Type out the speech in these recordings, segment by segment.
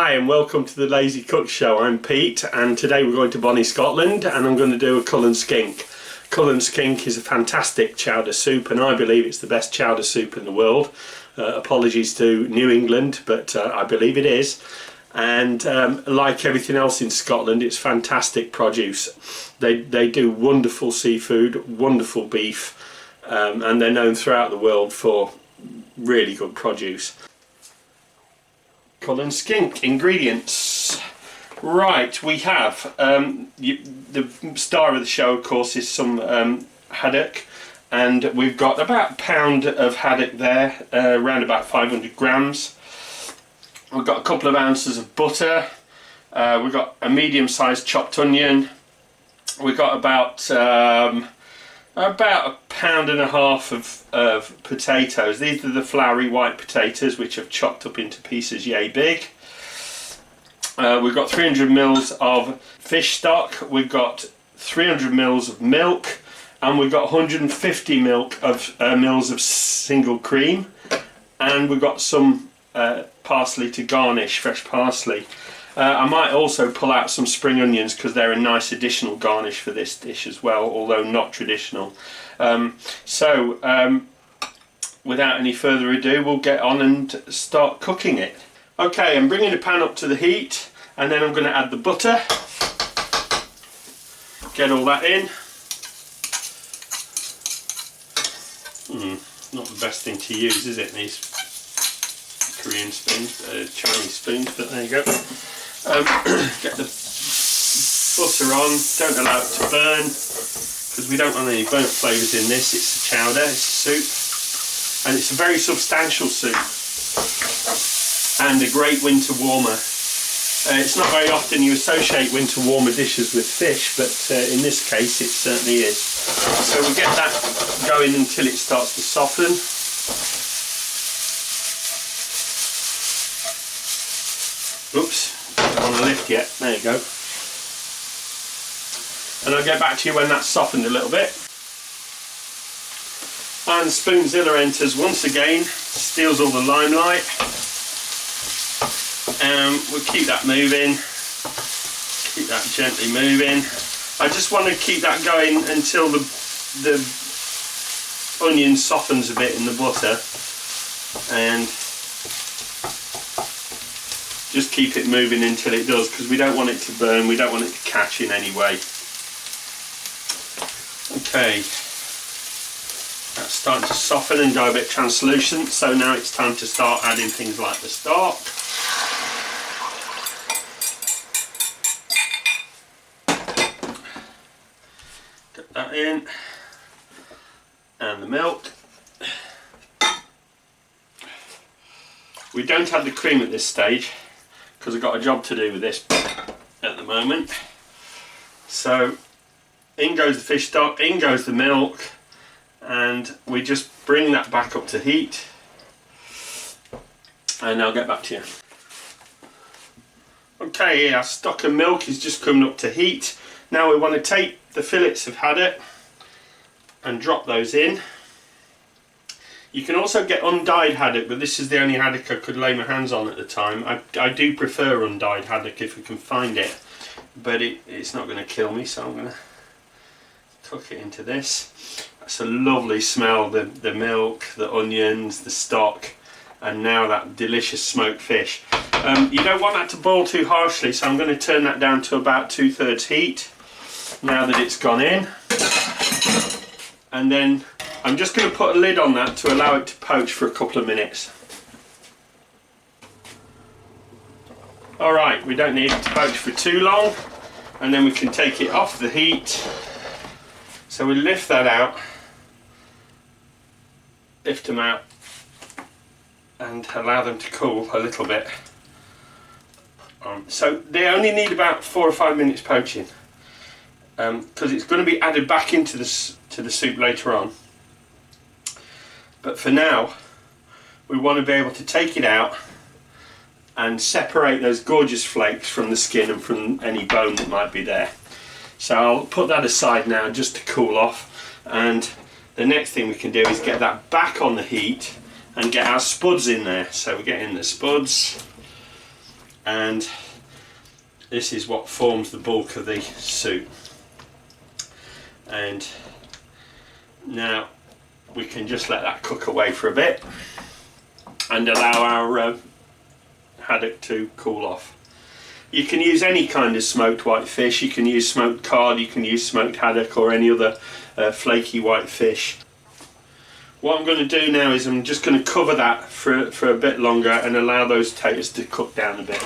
Hi and welcome to the Lazy Cook Show. I'm Pete and today we're going to Bonnie, Scotland, and I'm going to do a Cullen Skink. Cullen Skink is a fantastic chowder soup and I believe it's the best chowder soup in the world. Apologies to New England, but I believe it is. And like everything else in Scotland, it's fantastic produce. They do wonderful seafood, wonderful beef, and they're known throughout the world for really good produce. Cullen Skink ingredients. Right, we have the star of the show, of course, is some haddock, and we've got about a pound of haddock there, around about 500 grams. We've got a couple of ounces of butter. We've got a medium-sized chopped onion. We've got about a pound and a half of potatoes. These are the floury white potatoes which I've chopped up into pieces yay big. We've got 300 mils of fish stock, we've got 300 mils of milk, and we've got 150 mils of single cream, and we've got some parsley to garnish, fresh parsley. I might also pull out some spring onions because they're a nice additional garnish for this dish as well, although not traditional. Without any further ado, we'll get on and start cooking it. Okay, I'm bringing the pan up to the heat and then I'm going to add the butter. Get all that in. Not the best thing to use, is it? These Korean spoons, Chinese spoons, but there you go. Get the butter on, don't allow it to burn because we don't want any burnt flavours in this. It's a chowder, it's a soup, and it's a very substantial soup and a great winter warmer. It's not very often you associate winter warmer dishes with fish, but in this case it certainly is. So we get that going until it starts to soften. Oops. On the lift yet, there you go. And I'll get back to you when that's softened a little bit. And Spoonzilla enters once again, steals all the limelight. We'll keep that moving, keep that gently moving. I just want to keep that going until the onion softens a bit in the butter, and just keep it moving until it does, because we don't want it to burn, we don't want it to catch in any way. Okay, that's starting to soften and go a bit translucent, so now it's time to start adding things like the stock. Get that in, and the milk. We don't add the cream at this stage because I've got a job to do with this at the moment. So in goes the fish stock, in goes the milk, and we just bring that back up to heat, and I'll get back to you. Okay, our stock and milk is just coming up to heat. Now we want to take the fillets of haddock and drop those in. You can also get undyed haddock, but this is the only haddock I could lay my hands on at the time. I do prefer undyed haddock if we can find it, but it's not going to kill me, so I'm going to cook it into this. That's a lovely smell, the milk, the onions, the stock, and now that delicious smoked fish. You don't want that to boil too harshly, so I'm going to turn that down to about 2/3 heat now that it's gone in. And then I'm just going to put a lid on that to allow it to poach for a couple of minutes. Alright, we don't need it to poach for too long, and then we can take it off the heat. So we lift that out, lift them out, and allow them to cool a little bit. So they only need about 4 or 5 minutes poaching, because it's going to be added back into the soup later on. But for now, we want to be able to take it out and separate those gorgeous flakes from the skin and from any bone that might be there. So I'll put that aside now just to cool off, and the next thing we can do is get that back on the heat and get our spuds in there. So we get in the spuds, and this is what forms the bulk of the soup. And now we can just let that cook away for a bit and allow our haddock to cool off. You can use any kind of smoked white fish. You can use smoked cod, you can use smoked haddock, or any other flaky white fish. What I'm going to do now is I'm just going to cover that for a bit longer and allow those taters to cook down a bit.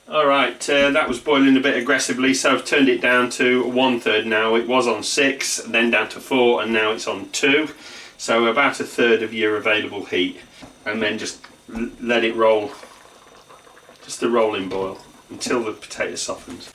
Alright, that was boiling a bit aggressively, so I've turned it down to 1/3 now. It was on 6, then down to 4, and now it's on 2. So about 1/3 of your available heat. And then just let it roll, just a rolling boil, until the potato softens.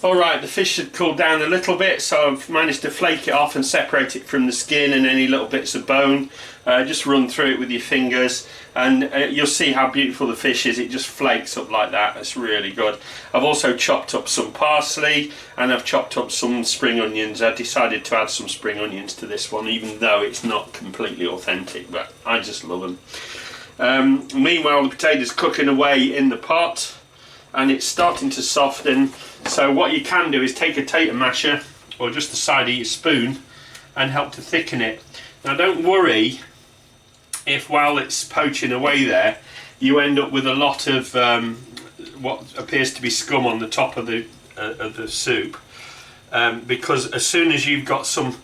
Alright, the fish had cooled down a little bit, so I've managed to flake it off and separate it from the skin and any little bits of bone. Just run through it with your fingers, and you'll see how beautiful the fish is. It just flakes up like that. It's really good. I've also chopped up some parsley, and I've chopped up some spring onions. I decided to add some spring onions to this one, even though it's not completely authentic, but I just love them. Meanwhile, the potatoes cooking away in the pot, and it's starting to soften. So what you can do is take a tater masher, or just the side of your spoon, and help to thicken it. Now don't worry if while it's poaching away there you end up with a lot of what appears to be scum on the top of the soup, because as soon as you've got some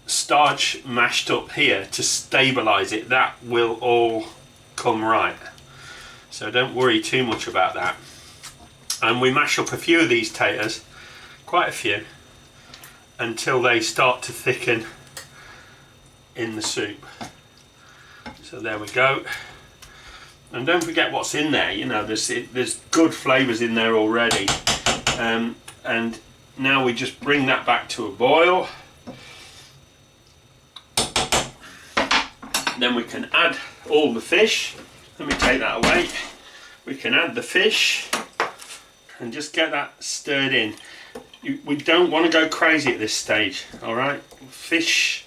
starch mashed up here to stabilise it, that will all come right. So don't worry too much about that. And we mash up a few of these taters, quite a few, until they start to thicken in the soup. So there we go. And don't forget what's in there. You know, there's good flavours in there already. And now we just bring that back to a boil. Then we can add all the fish. Let me take that away. We can add the fish and just get that stirred in. We don't want to go crazy at this stage, alright? Fish,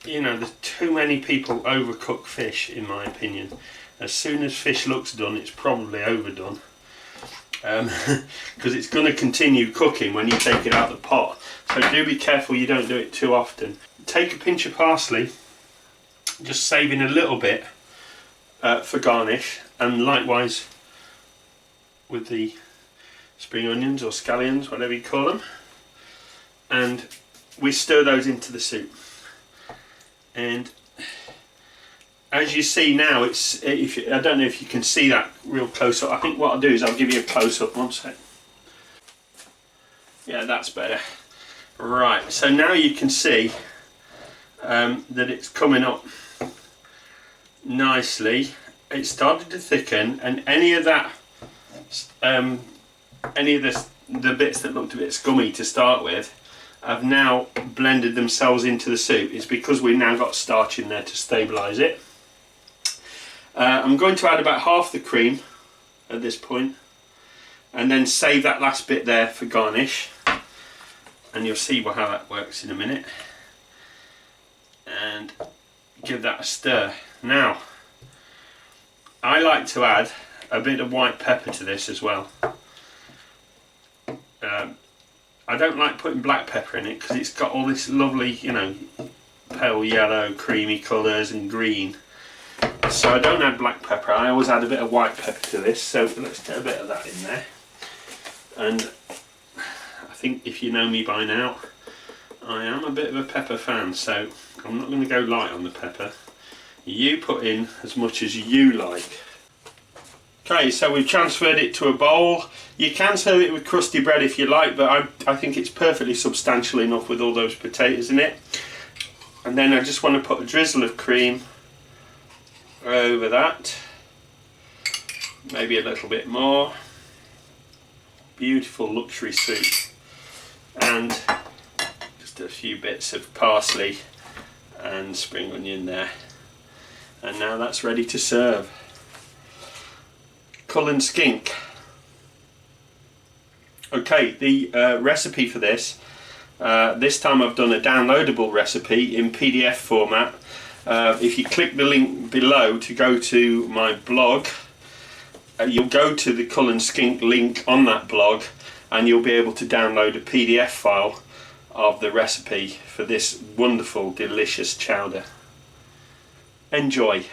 you know, there's too many people overcook fish, in my opinion. As soon as fish looks done, it's probably overdone. Because it's going to continue cooking when you take it out of the pot. So do be careful you don't do it too often. Take a pinch of parsley, just saving a little bit for garnish, and likewise with the spring onions or scallions, whatever you call them, and we stir those into the soup. And as you see now, it's I don't know if you can see that real close up. I think what I'll do is I'll give you a close up. One sec. Yeah, that's better. Right, so now you can see that it's coming up nicely. It started to thicken, and any of that the bits that looked a bit scummy to start with have now blended themselves into the soup. It's because we've now got starch in there to stabilise it. I'm going to add about half the cream at this point, and then save that last bit there for garnish, and you'll see how that works in a minute. And give that a stir. Now I like to add a bit of white pepper to this as well. I don't like putting black pepper in it because it's got all this lovely, you know, pale yellow, creamy colours and green. So I don't add black pepper. I always add a bit of white pepper to this. So let's get a bit of that in there. And I think if you know me by now, I am a bit of a pepper fan. So I'm not going to go light on the pepper. You put in as much as you like. Okay, so we've transferred it to a bowl. You can serve it with crusty bread if you like, but I think it's perfectly substantial enough with all those potatoes in it. And then I just want to put a drizzle of cream over that. Maybe a little bit more. Beautiful luxury soup. And just a few bits of parsley and spring onion there. And now that's ready to serve. Cullen Skink. Okay, the recipe for this This time I've done a downloadable recipe in PDF format. If you click the link below to go to my blog, you'll go to the Cullen Skink link on that blog, and you'll be able to download a PDF file of the recipe for this wonderful, delicious chowder. Enjoy!